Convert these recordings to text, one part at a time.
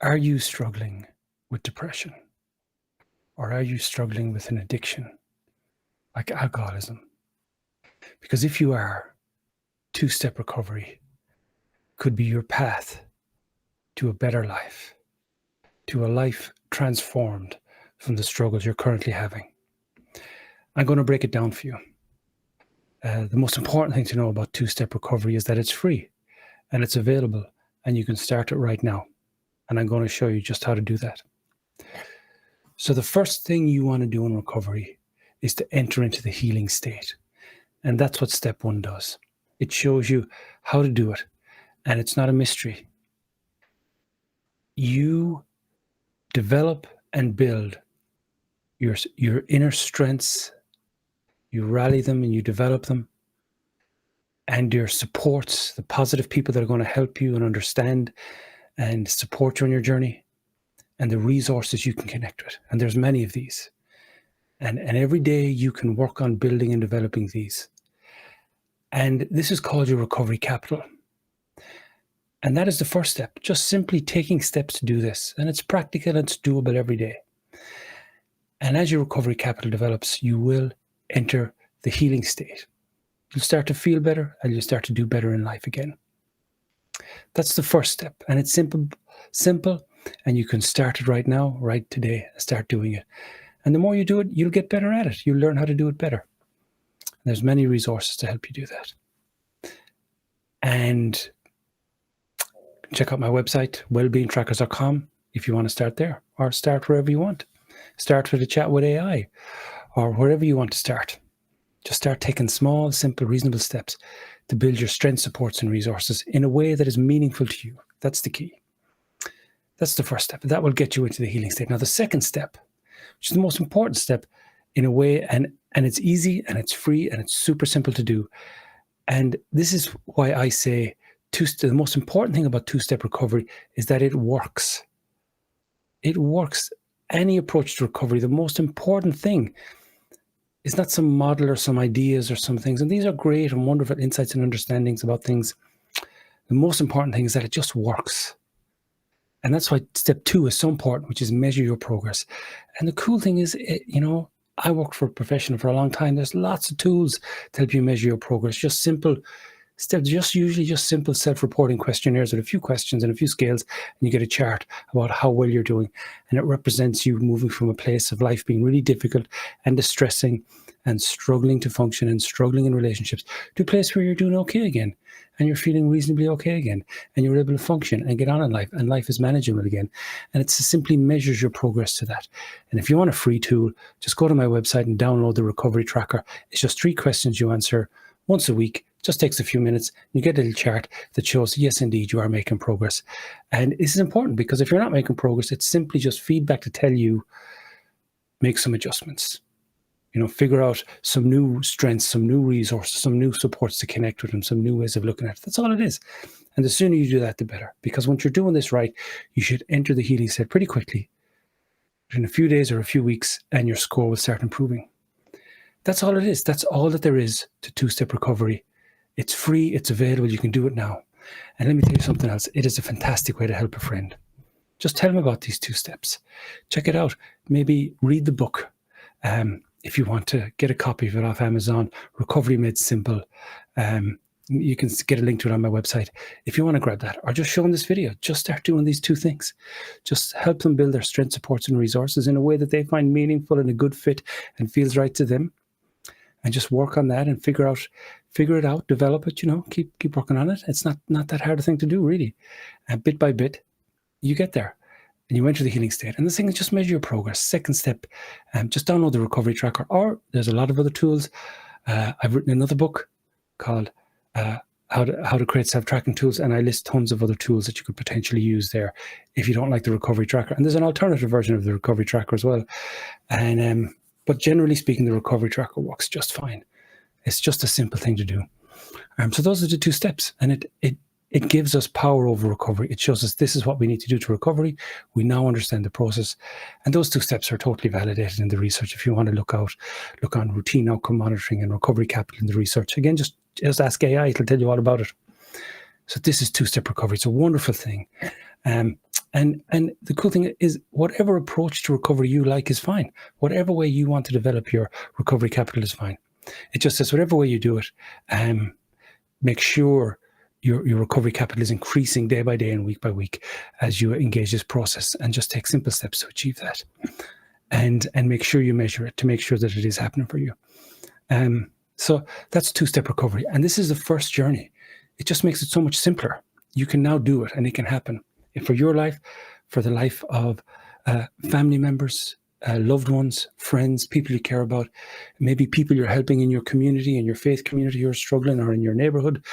Are you struggling with depression? Or are you struggling with an addiction like alcoholism? Because if you are, two-step recovery could be your path to a better life, to a life transformed from the struggles you're currently having. I'm going to break it down for you. The most important thing to know about two-step recovery is that it's free and it's available and you can start it right now. And I'm going to show you just how to do that. So the first thing you want to do in recovery is to enter into the healing state. And that's what step 1 does. It shows you how to do it. And it's not a mystery. You develop and build your inner strengths. You rally them and you develop them. And your supports, the positive people that are going to help you and understand and support you on your journey. And the resources you can connect with. And there's many of these. And every day you can work on building and developing these. And this is called your recovery capital. And that is the first step, just simply taking steps to do this. And it's practical and it's doable every day. And as your recovery capital develops, you will enter the healing state. You'll start to feel better and you'll start to do better in life again. That's the first step. And it's simple, and you can start it right now, right today, start doing it. And the more you do it, you'll get better at it. You'll learn how to do it better. There's many resources to help you do that. And check out my website, wellbeingtrackers.com, if you want to start there, or start wherever you want. Start with a chat with AI, or wherever you want to start. Just start taking small, simple, reasonable steps to build your strength, supports, and resources in a way that is meaningful to you. That's the key. That's the first step. That will get you into the healing state. Now, the second step, which is the most important step in a way, and it's easy and it's free and it's super simple to do. And this is why I say the most important thing about two-step recovery is that it works. It works. Any approach to recovery, the most important thing is not some model or some ideas or some things. And these are great and wonderful insights and understandings about things. The most important thing is that it just works. And that's why step 2 is so important, which is measure your progress. And the cool thing is, I worked for a professional for a long time. There's lots of tools to help you measure your progress. Just simple steps, usually just simple self-reporting questionnaires with a few questions and a few scales, and you get a chart about how well you're doing. And it represents you moving from a place of life being really difficult and distressing and struggling to function and struggling in relationships to a place where you're doing okay again. And you're feeling reasonably okay again, and you're able to function and get on in life, and life is manageable again. And it simply measures your progress to that. And if you want a free tool, just go to my website and download the Recovery Tracker. It's just 3 questions you answer once a week. Just takes a few minutes. You get a little chart that shows, yes, indeed, you are making progress. And this is important because if you're not making progress, it's simply just feedback to tell you, make some adjustments. Figure out some new strengths, some new resources, some new supports to connect with, and some new ways of looking at it. That's all it is. And the sooner you do that, the better. Because once you're doing this right, you should enter the healing state pretty quickly, in a few days or a few weeks, and your score will start improving. That's all it is. That's all that there is to two-step recovery. It's free. It's available. You can do it now. And let me tell you something else. It is a fantastic way to help a friend. Just tell them about these 2 steps. Check it out. Maybe read the book. If you want to get a copy of it off Amazon, Recovery Made Simple, you can get a link to it on my website. If you want to grab that, or just show them this video, just start doing these 2 things. Just help them build their strength, supports, and resources in a way that they find meaningful and a good fit and feels right to them. And just work on that and figure it out, develop it, keep working on it. It's not that hard a thing to do, really. And bit by bit, you get there. And you enter the healing state. And the thing is, just measure your progress. Second step, just download the Recovery Tracker, or there's a lot of other tools. I've written another book called How to Create Self-Tracking Tools, and I list tons of other tools that you could potentially use there if you don't like the Recovery Tracker. And there's an alternative version of the Recovery Tracker as well. And but generally speaking, the Recovery Tracker works just fine. It's just a simple thing to do. So those are the 2 steps, and it gives us power over recovery. It shows us this is what we need to do to recovery. We now understand the process. And those 2 steps are totally validated in the research. If you want to look on routine outcome monitoring and recovery capital in the research, again, just ask AI. It'll tell you all about it. So this is two-step recovery. It's a wonderful thing. And And the cool thing is, whatever approach to recovery you like is fine. Whatever way you want to develop your recovery capital is fine. It just says whatever way you do it, make sure your recovery capital is increasing day by day and week by week as you engage this process, and just take simple steps to achieve that. And make sure you measure it to make sure that it is happening for you. So that's two-step recovery. And this is the first journey. It just makes it so much simpler. You can now do it, and it can happen for your life, for the life of family members, loved ones, friends, people you care about, maybe people you're helping in your community, in your faith community who are struggling, or in your neighborhood.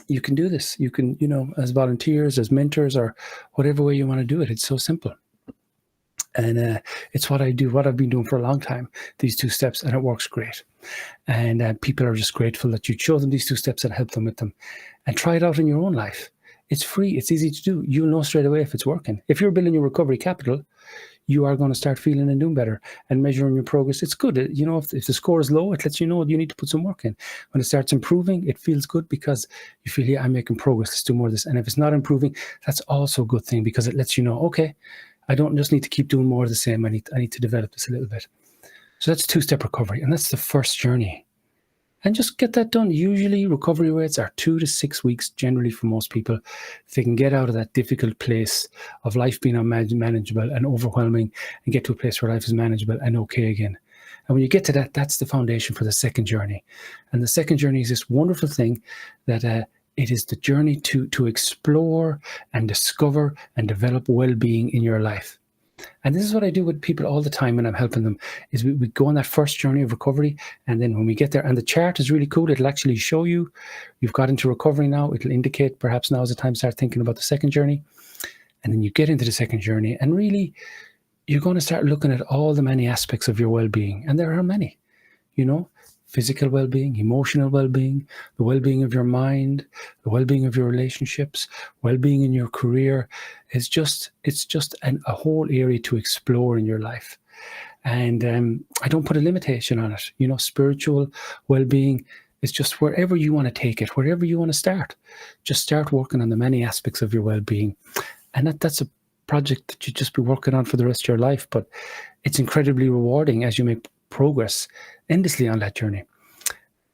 You can do this. You can, as volunteers, as mentors, or whatever way you want to do it. It's so simple. And it's what I do, what I've been doing for a long time, these two steps, and it works great. And people are just grateful that you show them these two steps and help them with them. And try it out in your own life. It's free. It's easy to do. You'll know straight away if it's working. If you're building your recovery capital, you are going to start feeling and doing better and measuring your progress. It's good. If the score is low, it lets you know you need to put some work in. When it starts improving, it feels good because you feel, yeah, I'm making progress. Let's do more of this. And if it's not improving, that's also a good thing, because it lets you know, okay, I don't just need to keep doing more of the same. I need to develop this a little bit. So that's two-step recovery. And that's the first journey. And just get that done. Usually recovery rates are 2 to 6 weeks generally for most people. If they can get out of that difficult place of life being unmanageable and overwhelming, and get to a place where life is manageable and okay again. And when you get to that, that's the foundation for the second journey. And the second journey is this wonderful thing that it is the journey to explore and discover and develop well-being in your life. And this is what I do with people all the time when I'm helping them, is we go on that first journey of recovery. And then when we get there, and the chart is really cool, it'll actually show you, you've got into recovery now. It'll indicate perhaps now is the time to start thinking about the second journey. And then you get into the second journey, and really you're going to start looking at all the many aspects of your well-being. And there are many, physical well-being, emotional well-being, the well-being of your mind, the well-being of your relationships, well-being in your career. It's just a whole area to explore in your life. And I don't put a limitation on it. Spiritual well-being is just wherever you want to take it, wherever you want to start. Just start working on the many aspects of your well-being. And that's a project that you just be working on for the rest of your life. But it's incredibly rewarding as you make progress endlessly on that journey.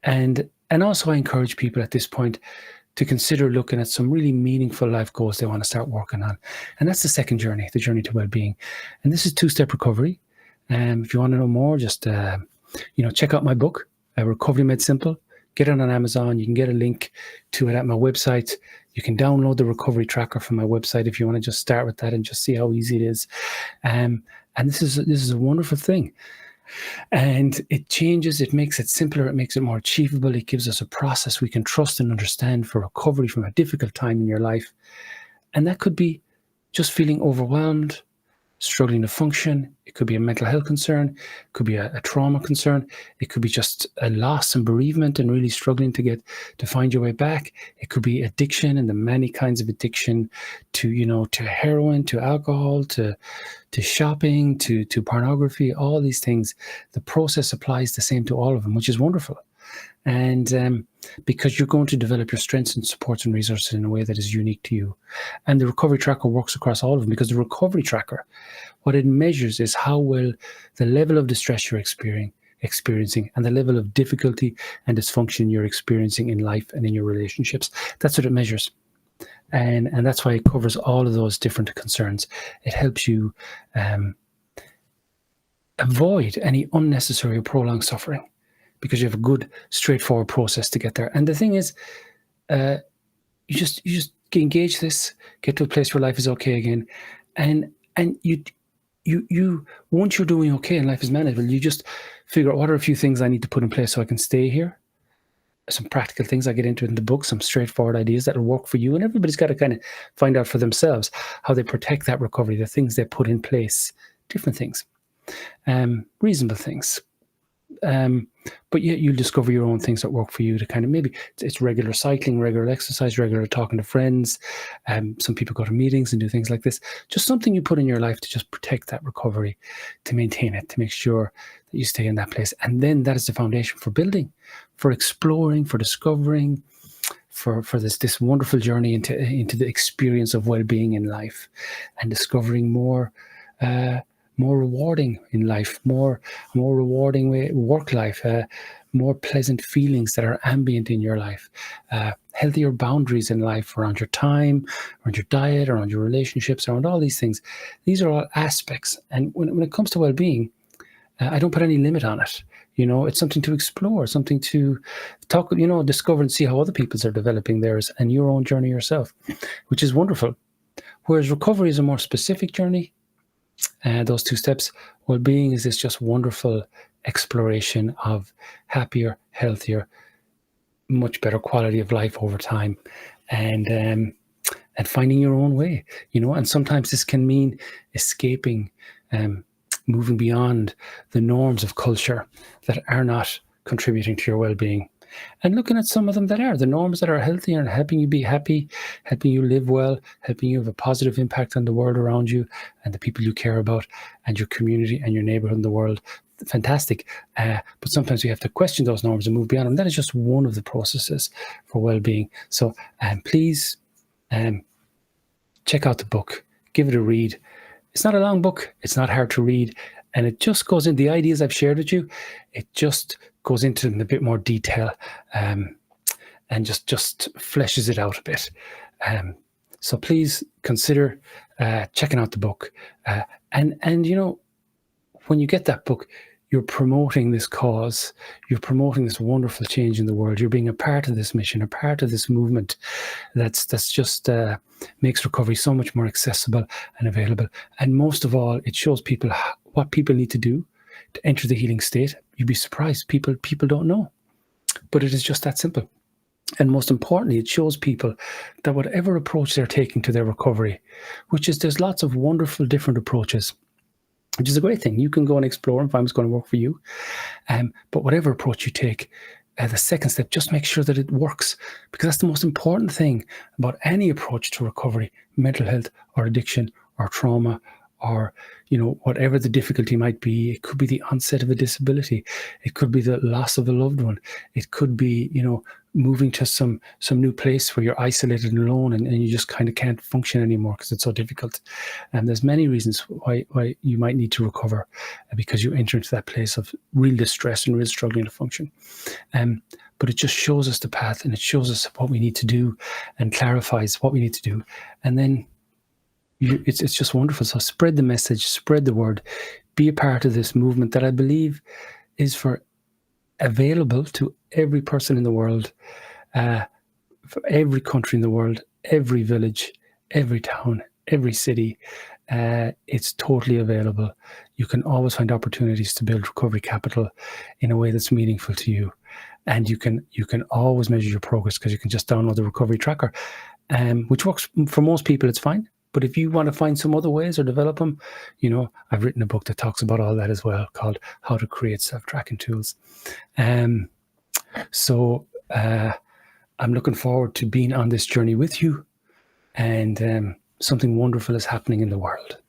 And also I encourage people at this point to consider looking at some really meaningful life goals they want to start working on. And that's the second journey, the journey to well-being. And this is two-step recovery. If you want to know more, just check out my book, Recovery Made Simple. Get it on Amazon. You can get a link to it at my website. You can download the recovery tracker from my website if you want to just start with that and just see how easy it is. And this is a wonderful thing. And it changes, it makes it simpler, it makes it more achievable. It gives us a process we can trust and understand for recovery from a difficult time in your life. And that could be just feeling overwhelmed, struggling to function. It could be a mental health concern. It could be a trauma concern. It could be just a loss and bereavement and really struggling to find your way back. It could be addiction and the many kinds of addiction to heroin, to alcohol, to shopping, to pornography, all these things. The process applies the same to all of them, which is wonderful. And because you're going to develop your strengths and supports and resources in a way that is unique to you. And the recovery tracker works across all of them, because the recovery tracker, what it measures is how well the level of distress you're experiencing and the level of difficulty and dysfunction you're experiencing in life and in your relationships. That's what it measures. And that's why it covers all of those different concerns. It helps you avoid any unnecessary or prolonged suffering, because you have a good, straightforward process to get there. And the thing is, you just engage this, get to a place where life is okay again, and you once you're doing okay and life is manageable, you just figure out what are a few things I need to put in place so I can stay here. Some practical things I get into in the book, some straightforward ideas that will work for you. And everybody's got to kind of find out for themselves how they protect that recovery, the things they put in place, different things, reasonable things. But yet you'll discover your own things that work for you to kind of, maybe it's regular cycling, regular exercise, regular talking to friends. Some people go to meetings and do things like this. Just something you put in your life to just protect that recovery, to maintain it, to make sure that you stay in that place. And then that is the foundation for building, for exploring, for discovering, for this wonderful journey into the experience of well-being in life, and discovering more rewarding in life, more rewarding work life, more pleasant feelings that are ambient in your life, healthier boundaries in life around your time, around your diet, around your relationships, around all these things. These are all aspects. And when it comes to well-being, I don't put any limit on it. It's something to explore, something to talk, discover and see how other people's are developing theirs and your own journey yourself, which is wonderful. Whereas recovery is a more specific journey. Those two steps. Well-being is this just wonderful exploration of happier, healthier, much better quality of life over time, and finding your own way. And sometimes this can mean escaping, moving beyond the norms of culture that are not contributing to your well-being, and looking at some of them that are the norms that are healthy and helping you be happy, helping you live well, helping you have a positive impact on the world around you and the people you care about and your community and your neighborhood and the world. Fantastic. But sometimes we have to question those norms and move beyond them. That is just one of the processes for well-being. So please check out the book, give it a read. It's not a long book. It's not hard to read. And it just goes in the ideas I've shared with you. It just goes into them in a bit more detail, and just fleshes it out a bit. So please consider checking out the book. And when you get that book, you're promoting this cause. You're promoting this wonderful change in the world. You're being a part of this mission, a part of this movement that's just makes recovery so much more accessible and available. And most of all, it shows people what people need to do to enter the healing state. You'd be surprised. People don't know. But it is just that simple. And most importantly, it shows people that whatever approach they're taking to their recovery, there's lots of wonderful different approaches, which is a great thing. You can go and explore and find what's going to work for you. But whatever approach you take, the second step, just make sure that it works, because that's the most important thing about any approach to recovery, mental health or addiction or trauma, or whatever the difficulty might be. It could be the onset of a disability. It could be the loss of a loved one. It could be moving to some new place where you're isolated and alone, and you just kind of can't function anymore because it's so difficult. And there's many reasons why you might need to recover, because you enter into that place of real distress and real struggling to function. But it just shows us the path, and it shows us what we need to do and clarifies what we need to do. And then it's just wonderful. So spread the message, spread the word, be a part of this movement that I believe is available to every person in the world, for every country in the world, every village, every town, every city. It's totally available. You can always find opportunities to build recovery capital in a way that's meaningful to you. And you can always measure your progress, because you can just download the recovery tracker, which works for most people. It's fine. But if you want to find some other ways or develop them, I've written a book that talks about all that as well, called How to Create Self-Tracking Tools. So I'm looking forward to being on this journey with you, and something wonderful is happening in the world.